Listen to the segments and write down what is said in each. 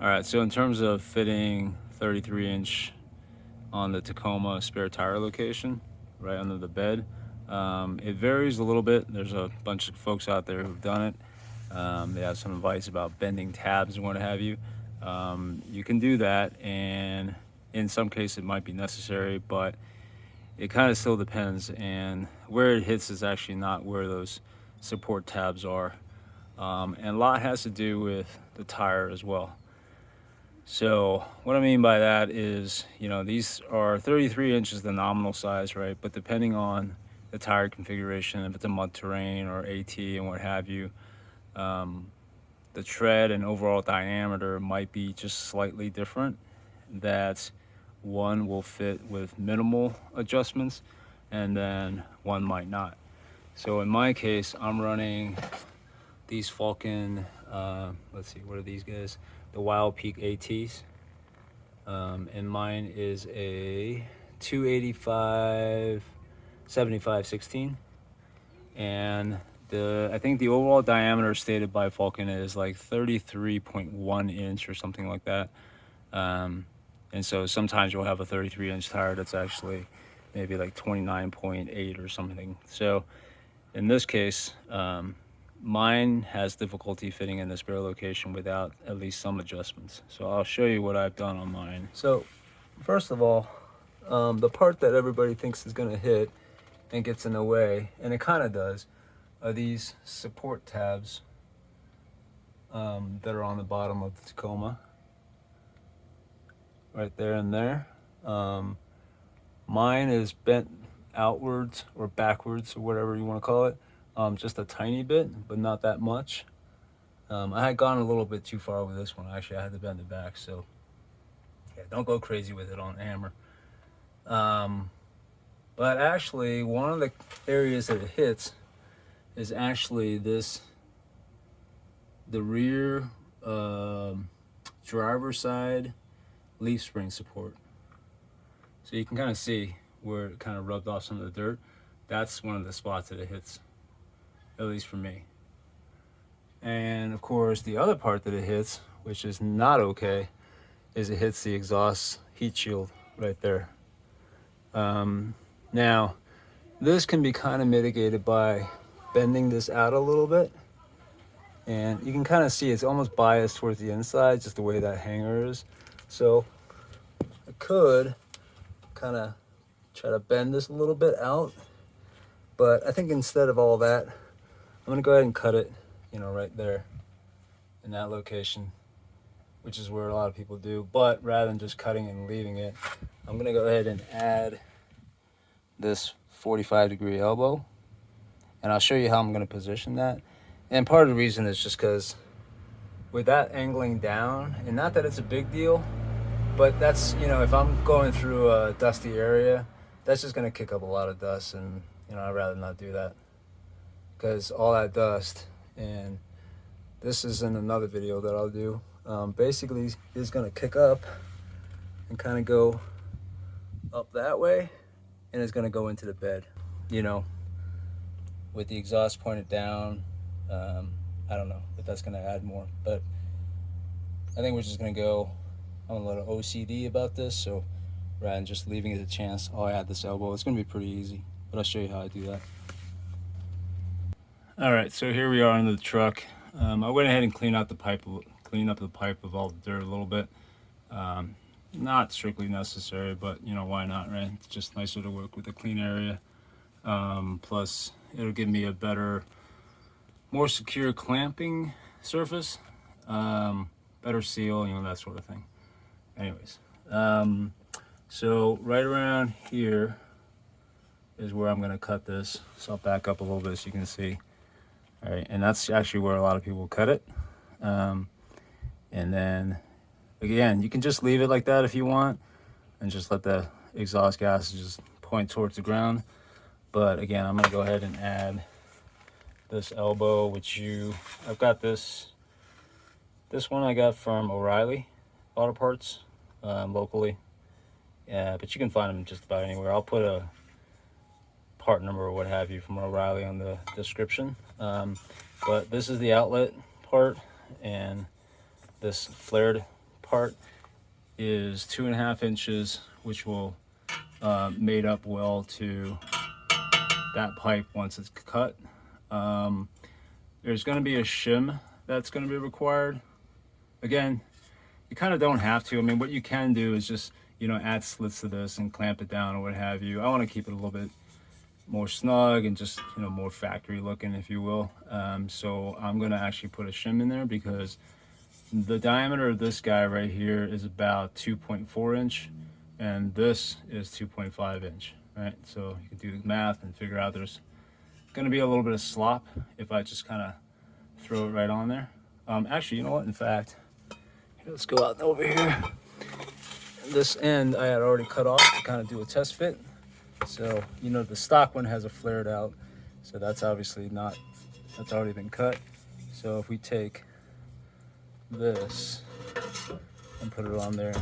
All right, so in terms of fitting 33-inch on the Tacoma spare tire location, right under the bed, it varies a little bit. There's a bunch of folks out there who've done it. They have some advice about bending tabs and what have you. You can do that, and in some cases it might be necessary, but it kind of still depends. And where it hits is actually not where those support tabs are. And a lot has to do with the tire as well. So what I mean by that is, these are 33 inches, the nominal size, right? But depending on the tire configuration, if it's a mud terrain or AT and what have you, the tread and overall diameter might be just slightly different. That one will fit with minimal adjustments, and then one might not. So in my case, I'm running these Falcon, let's see, what are these guys? The Wild Peak ATs. And mine is a 285 75 16. And I think the overall diameter stated by Falcon is like 33.1 inch or something like that. And so sometimes you'll have a 33-inch tire that's actually maybe like 29.8 or something. So in this case, mine has difficulty fitting in the spare location without at least some adjustments. So I'll show you what I've done on mine. So first of all, the part that everybody thinks is going to hit and gets in the way, and it kind of does, are these support tabs that are on the bottom of the Tacoma. Right there and there. Mine is bent outwards or backwards or whatever you want to call it. Just a tiny bit, but not that much. I had gone a little bit too far with this one. Actually, I had to bend it back, so yeah, don't go crazy with it on hammer. But actually, one of the areas that it hits is actually the rear driver side leaf spring support. So you can kind of see where it kind of rubbed off some of the dirt. That's one of the spots that it hits, at least for me. And of course, the other part that it hits, which is not okay, is it hits the exhaust heat shield right there. Now, this can be kind of mitigated by bending this out a little bit. And you can kind of see it's almost biased towards the inside, just the way that hanger is. So I could kind of try to bend this a little bit out. But I think instead of all that, I'm going to go ahead and cut it, right there in that location, which is where a lot of people do. But rather than just cutting and leaving it, I'm going to go ahead and add this 45-degree elbow. And I'll show you how I'm going to position that. And part of the reason is just because with that angling down, and not that it's a big deal, but that's, if I'm going through a dusty area, that's just going to kick up a lot of dust. And, I'd rather not do that, because all that dust, and this is in another video that I'll do, basically is going to kick up and kind of go up that way, and it's going to go into the bed, with the exhaust pointed down. I don't know if that's going to add more, but I think we're just going to go, I'm a little OCD about this, so rather than just leaving it a chance, I'll add this elbow. It's going to be pretty easy, but I'll show you how I do that. All right, so here we are in the truck. I went ahead and cleaned up the pipe of all the dirt a little bit. Not strictly necessary, but why not, right? It's just nicer to work with a clean area. Plus, it'll give me a better, more secure clamping surface, better seal, that sort of thing. Anyways, so right around here is where I'm going to cut this. So I'll back up a little bit so you can see. All right, and that's actually where a lot of people cut it. And then, again, you can just leave it like that if you want, and just let the exhaust gas just point towards the ground. But again, I'm going to go ahead and add this elbow, I've got this one I got from O'Reilly Auto Parts, locally. Yeah, but you can find them just about anywhere. I'll put a part number or what have you from O'Reilly on the description. But this is the outlet part, and this flared part is 2.5 inches, which will mate up well to that pipe once it's cut. There's going to be a shim that's going to be required. Again, you kind of don't have to. I mean, what you can do is just, you know, add slits to this and clamp it down or what have you. I want to keep it a little bit more snug and just, you know, more factory looking, if you will. So I'm going to actually put a shim in there because the diameter of this guy right here is about 2.4 inch and this is 2.5 inch, right? So you can do the math and figure out there's going to be a little bit of slop if I just kind of throw it right on there. Actually, you know what? In fact, let's go out over here. This end I had already cut off to kind of do a test fit. So, you know, the stock one has a flared out. So that's obviously not, that's already been cut. So if we take this and put it on there,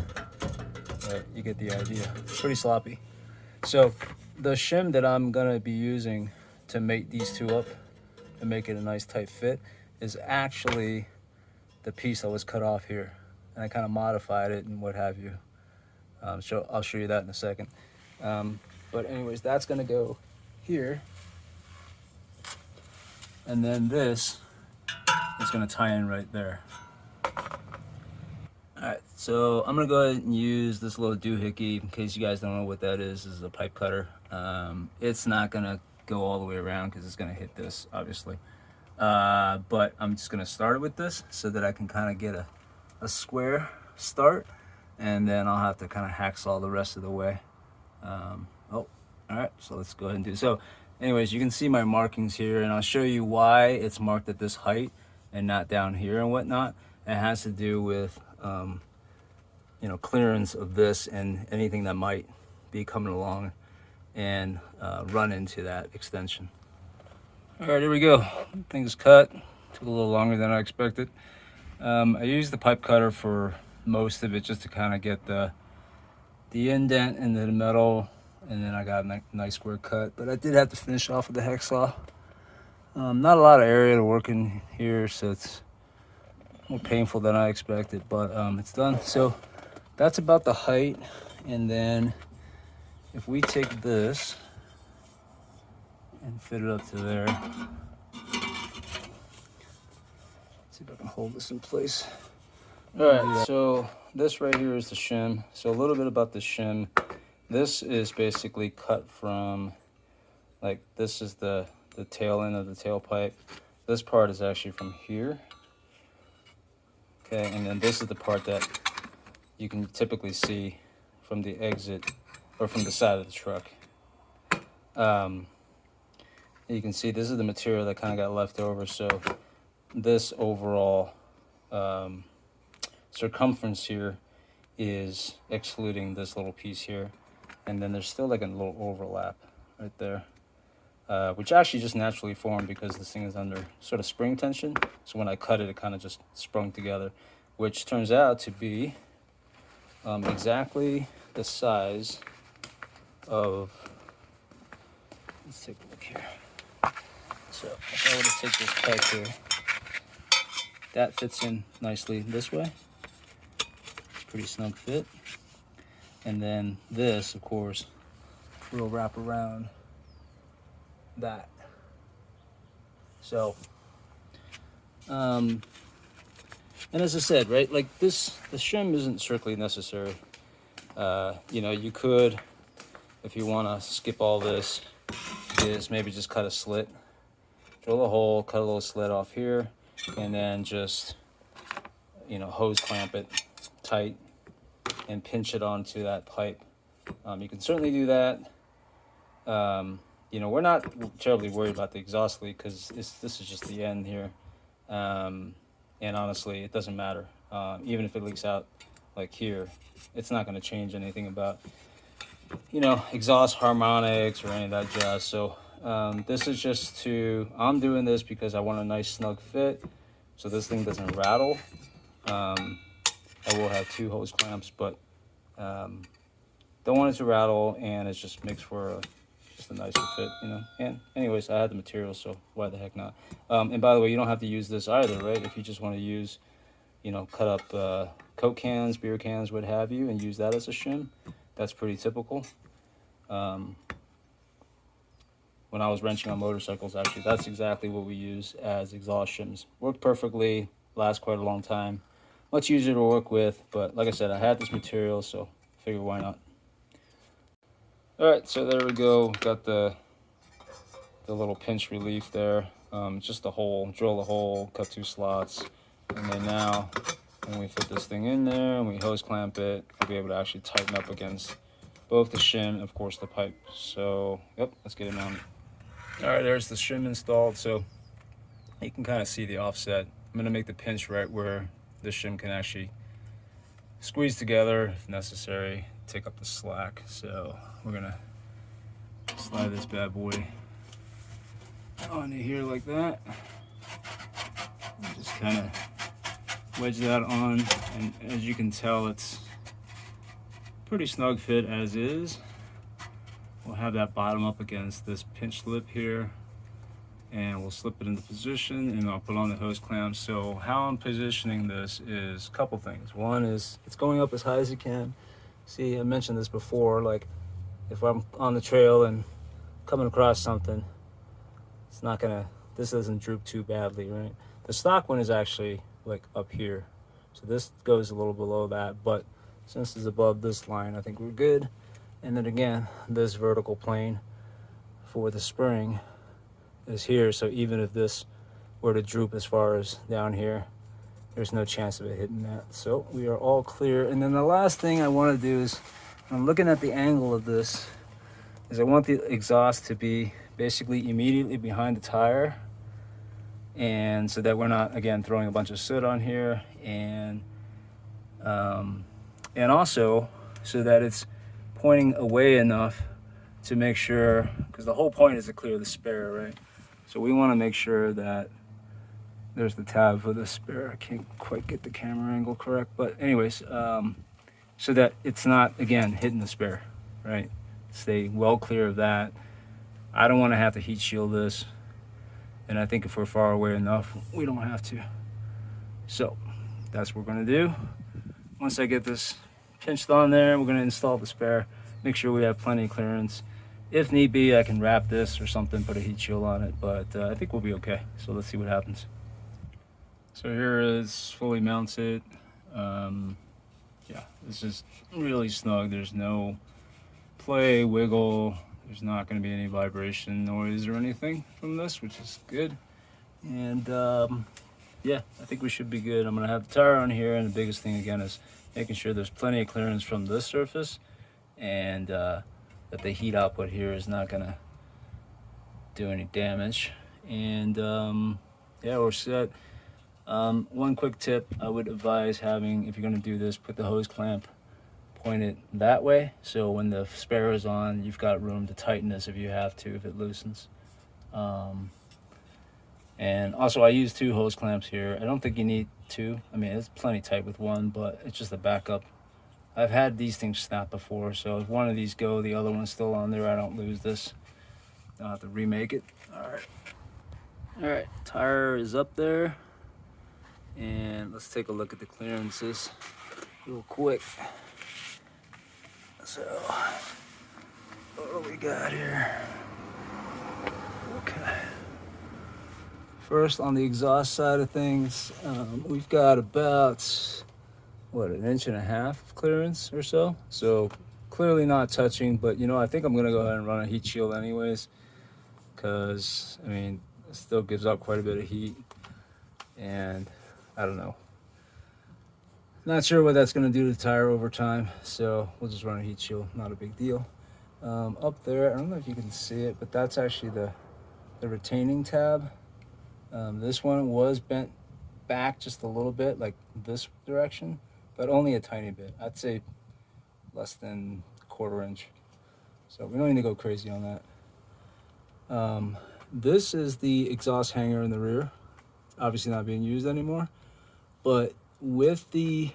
right, you get the idea. It's pretty sloppy. So the shim that I'm gonna be using to mate these two up and make it a nice tight fit is actually the piece that was cut off here. And I kind of modified it and what have you. So I'll show you that in a second. But anyways, that's gonna go here. And then this is gonna tie in right there. All right, so I'm gonna go ahead and use this little doohickey. In case you guys don't know what that is, this is a pipe cutter. It's not gonna go all the way around because it's gonna hit this, obviously. But I'm just gonna start it with this so that I can kind of get a square start, and then I'll have to kind of hacksaw the rest of the way. All right, so let's go ahead and do it. So anyways, you can see my markings here, and I'll show you why it's marked at this height and not down here and whatnot. It has to do with you know, clearance of this and anything that might be coming along and run into that extension. All right, here we go. Thing's cut. Took a little longer than I expected. I used the pipe cutter for most of it just to kind of get the indent into the metal, and then I got a nice square cut. But I did have to finish off with the hacksaw. Not a lot of area to work in here, so it's more painful than I expected, but it's done. So that's about the height. And then if we take this and fit it up to there, let's see if I can hold this in place. All right, so this right here is the shim. So a little bit about the shim. This is basically cut from, like, this is the tail end of the tailpipe. This part is actually from here. Okay, and then this is the part that you can typically see from the exit or from the side of the truck. You can see this is the material that kind of got left over. So this overall circumference here is excluding this little piece here. And then there's still like a little overlap right there, which actually just naturally formed because this thing is under sort of spring tension. So when I cut it, it kind of just sprung together, which turns out to be exactly the size of, let's take a look here. So if I were to take this pipe here, that fits in nicely this way. Pretty snug fit. And then this, of course, will wrap around that. So, and as I said, right, like this, the shim isn't strictly necessary. You know, you could, if you want to skip all this, is maybe just cut a slit, drill a hole, cut a little slit off here, and then just, you know, hose clamp it tight and pinch it onto that pipe. You can certainly do that. You know, we're not terribly worried about the exhaust leak because this is just the end here. And honestly, it doesn't matter. Even if it leaks out like here, it's not going to change anything about, you know, exhaust harmonics or any of that jazz. So this is just I'm doing this because I want a nice snug fit so this thing doesn't rattle. I will have 2 hose clamps, but don't want it to rattle, and it just makes for just a nicer fit, you know. And anyways, I had the material, so why the heck not? And by the way, you don't have to use this either, right? If you just want to use you know, cut up Coke cans, beer cans, what have you, and use that as a shim. That's pretty typical. When I was wrenching on motorcycles, actually, that's exactly what we use as exhaust shims. Worked perfectly, lasts quite a long time. Much easier to work with, but like I said, I had this material, so I figured why not. All right, so there we go. Got the little pinch relief there. Just a hole, drill a hole, cut 2 slots, and then now when we fit this thing in there and we hose clamp it, we'll be able to actually tighten up against both the shim and of course the pipe. So yep, let's get it mounted. All right, there's the shim installed, so you can kind of see the offset. I'm gonna make the pinch right where the shim can actually squeeze together if necessary, take up the slack. So we're gonna slide this bad boy onto here like that. Just kind of wedge that on, and as you can tell, it's pretty snug fit as is. We'll have that bottom up against this pinch lip here, and we'll slip it into position, and I'll put on the hose clamp. So how I'm positioning this is a couple things. One is it's going up as high as it can. See, I mentioned this before, like if I'm on the trail and coming across something, it's not gonna, this doesn't droop too badly, right? The stock one is actually like up here, so this goes a little below that, but since it's above this line, I think we're good. And then again, this vertical plane for the spring is here, so even if this were to droop as far as down here, there's no chance of it hitting that. So we are all clear. And then the last thing I want to do is, when I'm looking at the angle of this, is I want the exhaust to be basically immediately behind the tire, and so that we're not, again, throwing a bunch of soot on here, and also so that it's pointing away enough to make sure, because the whole point is to clear the spare, right? So we want to make sure that there's the tab for the spare. I can't quite get the camera angle correct, but anyways, so that it's not, again, hitting the spare, right? Stay well clear of that. I don't want to have to heat shield this, and I think if we're far away enough, we don't have to. So that's what we're going to do. Once I get this pinched on there, we're going to install the spare, make sure we have plenty of clearance. If need be, I can wrap this or something, put a heat shield on it, but I think we'll be okay. So let's see what happens. So here is fully mounted. Yeah, this is really snug. There's no play, wiggle. There's not going to be any vibration noise or anything from this, which is good. And yeah, I think we should be good. I'm going to have the tire on here, and the biggest thing again is making sure there's plenty of clearance from this surface, and that the heat output here is not going to do any damage. And yeah, we're set. One quick tip I would advise having, if you're going to do this, put the hose clamp pointed that way, so when the spare is on, you've got room to tighten this if you have to, if it loosens. And also, I use 2 hose clamps here. I don't think you need 2. I mean, it's plenty tight with 1, but it's just a backup. I've had these things snap before, so if one of these go, the other one's still on there, I don't lose this. I'll have to remake it. All right, tire is up there, and let's take a look at the clearances real quick. So what do we got here? Okay, first on the exhaust side of things, we've got about what, 1.5 inches of clearance or so. So clearly not touching, but you know, I think I'm gonna go ahead and run a heat shield anyways, because I mean, it still gives out quite a bit of heat, and I don't know, not sure what that's going to do to the tire over time, so we'll just run a heat shield, not a big deal. Up there, I don't know if you can see it, but that's actually the retaining tab. This one was bent back just a little bit, like this direction, but only a tiny bit. I'd say less than 1/4 inch. So we don't need to go crazy on that. This is the exhaust hanger in the rear. Obviously not being used anymore, but with the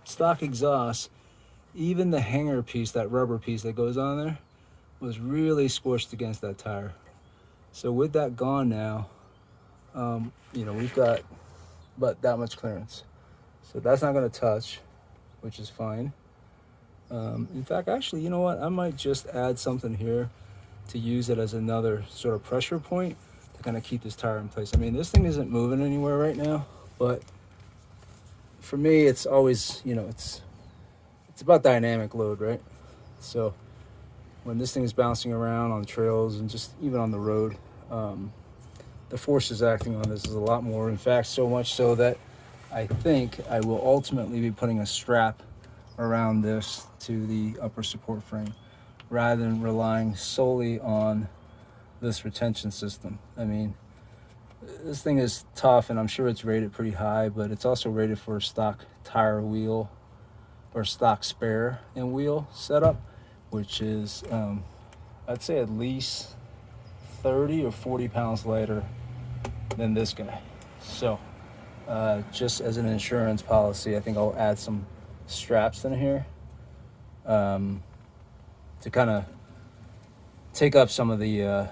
stock exhaust, even the hanger piece, that rubber piece that goes on there, was really squished against that tire. So with that gone now, you know, we've got about that much clearance. So that's not going to touch, which is fine. In fact, actually, you know what? I might just add something here to use it as another sort of pressure point to kind of keep this tire in place. I mean, this thing isn't moving anywhere right now, but for me, it's always, you know, it's about dynamic load, right? So when this thing is bouncing around on trails and just even on the road, the forces acting on this is a lot more. In fact, so much so that I think I will ultimately be putting a strap around this to the upper support frame rather than relying solely on this retention system. I mean, this thing is tough and I'm sure it's rated pretty high, but it's also rated for a stock tire wheel or stock spare and wheel setup, which is I'd say at least 30 or 40 pounds lighter than this guy. So just as an insurance policy, I think I'll add some straps in here to kind of take up some of the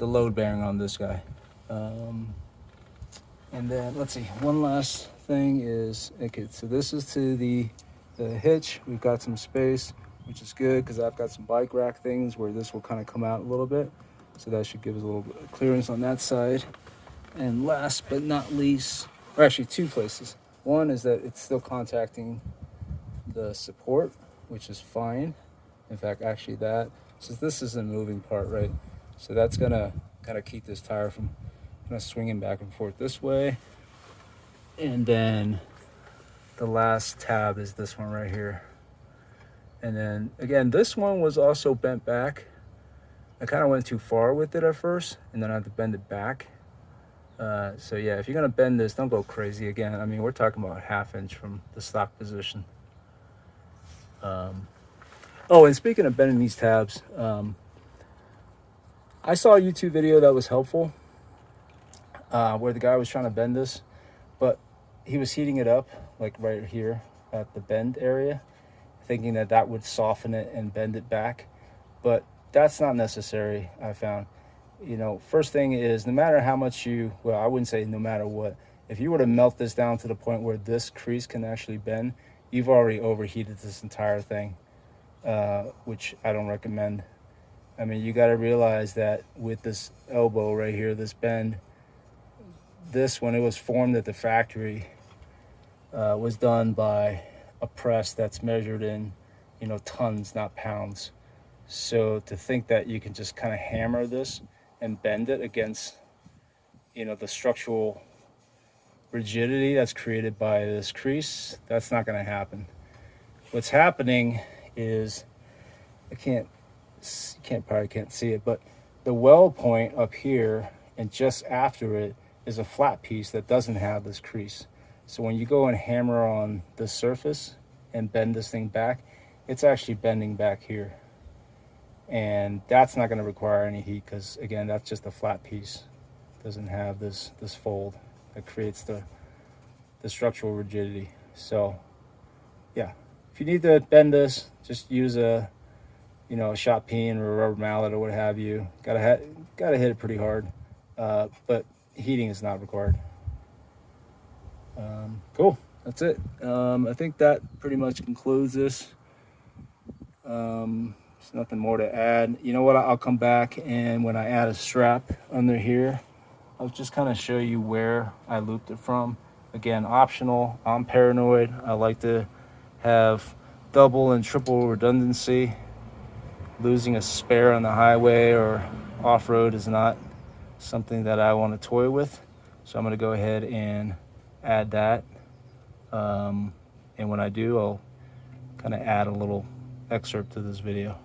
load bearing on this guy. And then let's see, one last thing is, okay, so this is to the hitch. We've got some space, which is good because I've got some bike rack things where this will kind of come out a little bit. So that should give us a little bit of clearance on that side. And last but not least, or actually two places. One is that it's still contacting the support, which is fine. In fact, actually that, since this is a moving part, right? So that's gonna kind of keep this tire from kind of swinging back and forth this way. And then the last tab is this one right here. And then again, this one was also bent back. I kind of went too far with it at first, and then I had to bend it back. So yeah, if you're gonna bend this, don't go crazy again. I mean, we're talking about 1/2 inch from the stock position. Oh, and speaking of bending these tabs, I saw a YouTube video that was helpful where the guy was trying to bend this, but he was heating it up like right here at the bend area, thinking that that would soften it and bend it back. But that's not necessary, I found. You know, first thing is, no matter how much you, well, I wouldn't say no matter what, if you were to melt this down to the point where this crease can actually bend, you've already overheated this entire thing, which I don't recommend. I mean, you got to realize that with this elbow right here, this bend, this, when it was formed at the factory, was done by a press that's measured in, you know, tons, not pounds. So to think that you can just kind of hammer this and bend it against, you know, the structural rigidity that's created by this crease, that's not going to happen. What's happening is, probably can't see it, but the weld point up here and just after it is a flat piece that doesn't have this crease. So when you go and hammer on the surface and bend this thing back, it's actually bending back here. And that's not going to require any heat because, again, that's just a flat piece. It doesn't have this fold that creates the structural rigidity. So, yeah, if you need to bend this, just use a shot peen or a rubber mallet or what have you. Gotta hit it pretty hard, but heating is not required. Cool, that's it. I think that pretty much concludes this. There's nothing more to add. You know what? I'll come back, and when I add a strap under here, I'll just kind of show you where I looped it from. Again, optional. I'm paranoid. I like to have double and triple redundancy. Losing a spare on the highway or off-road is not something that I want to toy with. So I'm going to go ahead and add that. And when I do, I'll kind of add a little excerpt to this video.